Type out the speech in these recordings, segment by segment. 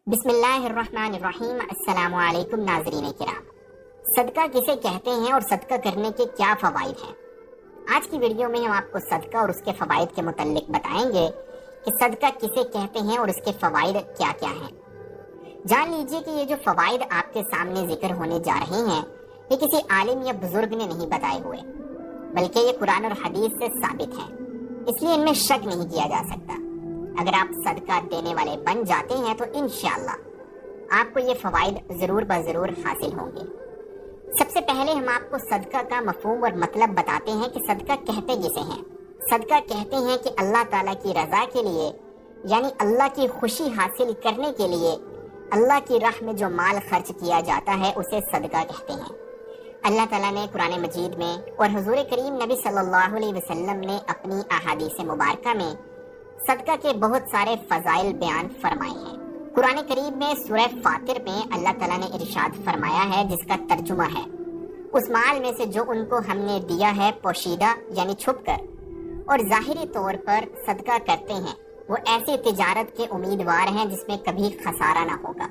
بسم اللہ الرحمن الرحیم۔ السلام علیکم ناظرین کرام۔ صدقہ کسے کہتے ہیں اور صدقہ کرنے کے کیا فوائد ہیں؟ آج کی ویڈیو میں ہم آپ کو صدقہ اور اس کے فوائد کے متعلق بتائیں گے کہ صدقہ کسے کہتے ہیں اور اس کے فوائد کیا کیا ہیں۔ جان لیجئے کہ یہ جو فوائد آپ کے سامنے ذکر ہونے جا رہے ہیں یہ کسی عالم یا بزرگ نے نہیں بتائے ہوئے، بلکہ یہ قرآن اور حدیث سے ثابت ہیں، اس لیے ان میں شک نہیں کیا جا سکتا۔ اگر آپ صدقہ دینے والے بن جاتے ہیں تو انشاءاللہ آپ کو یہ فوائد ضرور بضرور حاصل ہوں گے۔ سب سے پہلے ہم آپ کو صدقہ کا مفہوم اور مطلب بتاتے ہیں کہ صدقہ کہتے کسے ہیں۔ صدقہ کہتے ہیں کہ اللہ تعالیٰ کی رضا کے لیے، یعنی اللہ کی خوشی حاصل کرنے کے لیے اللہ کی راہ میں جو مال خرچ کیا جاتا ہے اسے صدقہ کہتے ہیں۔ اللہ تعالیٰ نے قرآن مجید میں اور حضور کریم نبی صلی اللہ علیہ وسلم نے اپنی احادیث مبارکہ میں صدقہ کے بہت سارے فضائل بیان فرمائے ہیں۔ قرآن کریم میں سورہ فاطر میں اللہ تعالیٰ نے ارشاد فرمایا ہے، جس کا ترجمہ ہے، اس مال میں سے جو ان کو ہم نے دیا ہے پوشیدہ یعنی چھپ کر اور ظاہری طور پر صدقہ کرتے ہیں، وہ ایسی تجارت کے امیدوار ہیں جس میں کبھی خسارہ نہ ہوگا۔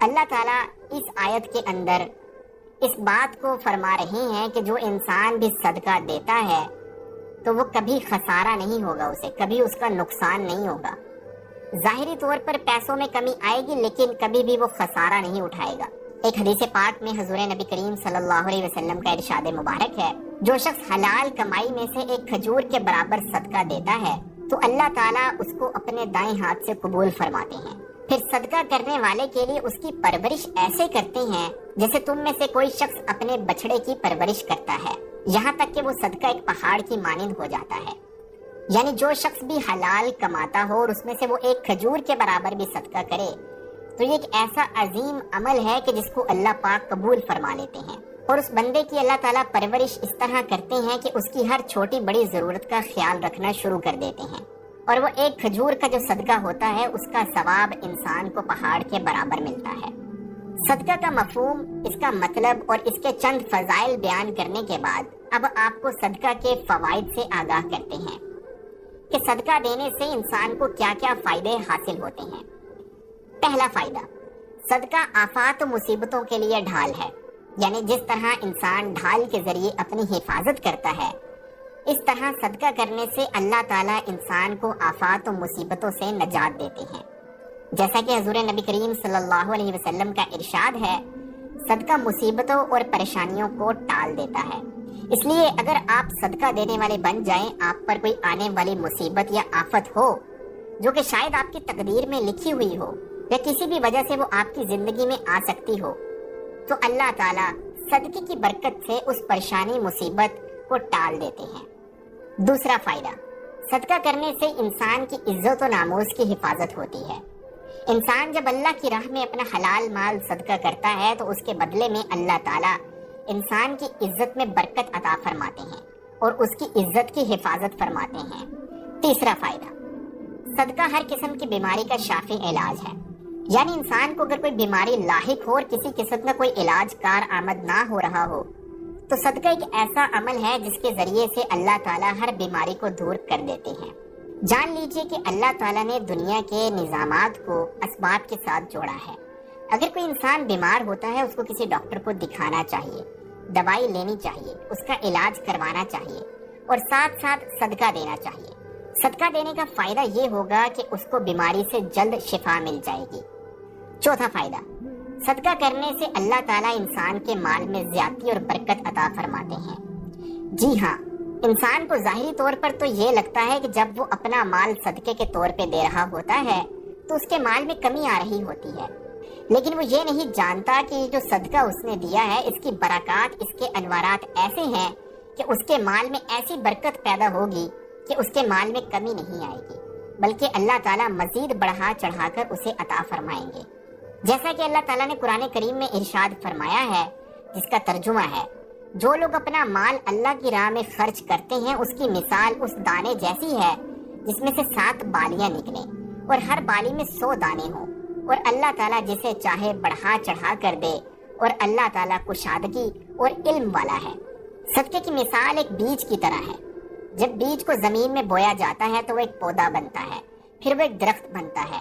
اللہ تعالیٰ اس آیت کے اندر اس بات کو فرما رہے ہیں کہ جو انسان بھی صدقہ دیتا ہے تو وہ کبھی خسارہ نہیں ہوگا، اسے کبھی اس کا نقصان نہیں ہوگا۔ ظاہری طور پر پیسوں میں کمی آئے گی لیکن کبھی بھی وہ خسارہ نہیں اٹھائے گا۔ ایک حدیث پاک میں حضور نبی کریم صلی اللہ علیہ وسلم کا ارشاد مبارک ہے، جو شخص حلال کمائی میں سے ایک کھجور کے برابر صدقہ دیتا ہے تو اللہ تعالیٰ اس کو اپنے دائیں ہاتھ سے قبول فرماتے ہیں، پھر صدقہ کرنے والے کے لیے اس کی پرورش ایسے کرتے ہیں جیسے تم میں سے کوئی شخص اپنے بچڑے کی پرورش کرتا ہے، یہاں تک کہ وہ صدقہ ایک پہاڑ کی مانند ہو جاتا ہے۔ یعنی جو شخص بھی حلال کماتا ہو اور اس میں سے وہ ایک کھجور کے برابر بھی صدقہ کرے تو یہ ایک ایسا عظیم عمل ہے کہ جس کو اللہ پاک قبول فرما لیتے ہیں، اور اس بندے کی اللہ تعالیٰ پرورش اس طرح کرتے ہیں کہ اس کی ہر چھوٹی بڑی ضرورت کا خیال رکھنا شروع کر دیتے ہیں، اور وہ ایک کھجور کا جو صدقہ ہوتا ہے اس کا ثواب انسان کو پہاڑ کے برابر ملتا ہے۔ صدقہ کا مفہوم، اس کا مطلب اور اس کے چند فضائل بیان کرنے کے بعد اب آپ کو صدقہ کے فوائد سے آگاہ کرتے ہیں کہ صدقہ دینے سے انسان کو کیا کیا فائدے حاصل ہوتے ہیں۔ پہلا فائدہ، صدقہ آفات و مصیبتوں کے لیے ڈھال ہے، یعنی جس طرح انسان ڈھال کے ذریعے اپنی حفاظت کرتا ہے اس طرح صدقہ کرنے سے اللہ تعالیٰ انسان کو آفات و مصیبتوں سے نجات دیتے ہیں۔ جیسا کہ حضور نبی کریم صلی اللہ علیہ وسلم کا ارشاد ہے، صدقہ مصیبتوں اور پریشانیوں کو ٹال دیتا ہے۔ اس لیے اگر آپ صدقہ دینے والے بن جائیں، آپ پر کوئی آنے والی مصیبت یا آفت ہو جو کہ شاید آپ کی تقدیر میں لکھی ہوئی ہو یا کسی بھی وجہ سے وہ آپ کی زندگی میں آ سکتی ہو، تو اللہ تعالیٰ صدقے کی برکت سے اس پریشانی مصیبت کو ٹال دیتے ہیں۔ دوسرا فائدہ، صدقہ کرنے سے انسان کی عزت و ناموس کی حفاظت ہوتی ہے۔ انسان جب اللہ کی راہ میں اپنا حلال مال صدقہ کرتا ہے تو اس کے بدلے میں اللہ تعالیٰ انسان کی عزت میں برکت عطا فرماتے ہیں اور اس کی عزت کی حفاظت فرماتے ہیں۔ تیسرا فائدہ، صدقہ ہر قسم کی بیماری کا شافی علاج ہے، یعنی انسان کو اگر کوئی بیماری لاحق ہو اور کسی قسم کا کوئی علاج کارآمد نہ ہو رہا ہو تو صدقہ ایک ایسا عمل ہے جس کے ذریعے سے اللہ تعالیٰ ہر بیماری کو دور کر دیتے ہیں۔ جان لیجئے کہ اللہ تعالیٰ نے دنیا کے نظامات کو اسباب کے ساتھ جوڑا ہے۔ اگر کوئی انسان بیمار ہوتا ہے اس کو کسی ڈاکٹر کو دکھانا چاہیے، دوائی لینی چاہیے، اس کا علاج کروانا چاہیے اور ساتھ ساتھ صدقہ دینا چاہیے۔ صدقہ دینے کا فائدہ یہ ہوگا کہ اس کو بیماری سے جلد شفا مل جائے گی۔ چوتھا فائدہ، صدقہ کرنے سے اللہ تعالیٰ انسان کے مال میں زیادتی اور برکت عطا فرماتے ہیں۔ جی ہاں، انسان کو ظاہری طور پر تو یہ لگتا ہے کہ جب وہ اپنا مال صدقے کے طور پہ دے رہا ہوتا ہے تو اس کے مال میں کمی آ رہی ہوتی ہے، لیکن وہ یہ نہیں جانتا کہ جو صدقہ اس نے دیا ہے اس کی برکات، اس کے انوارات ایسے ہیں کہ اس کے مال میں ایسی برکت پیدا ہوگی کہ اس کے مال میں کمی نہیں آئے گی، بلکہ اللہ تعالیٰ مزید بڑھا چڑھا کر اسے عطا فرمائیں گے۔ جیسا کہ اللہ تعالیٰ نے قرآن کریم میں ارشاد فرمایا ہے، جس کا ترجمہ ہے، جو لوگ اپنا مال اللہ کی راہ میں خرچ کرتے ہیں اس کی مثال اس دانے جیسی ہے جس میں سے 7 بالیاں نکلیں اور ہر بالی میں 100 دانے ہوں، اور اللہ تعالیٰ جسے چاہے بڑھا چڑھا کر دے، اور اللہ تعالیٰ کشادگی اور علم والا ہے۔ صدقے کی مثال ایک بیج کی طرح ہے۔ جب بیج کو زمین میں بویا جاتا ہے تو وہ ایک پودا بنتا ہے، پھر وہ ایک درخت بنتا ہے،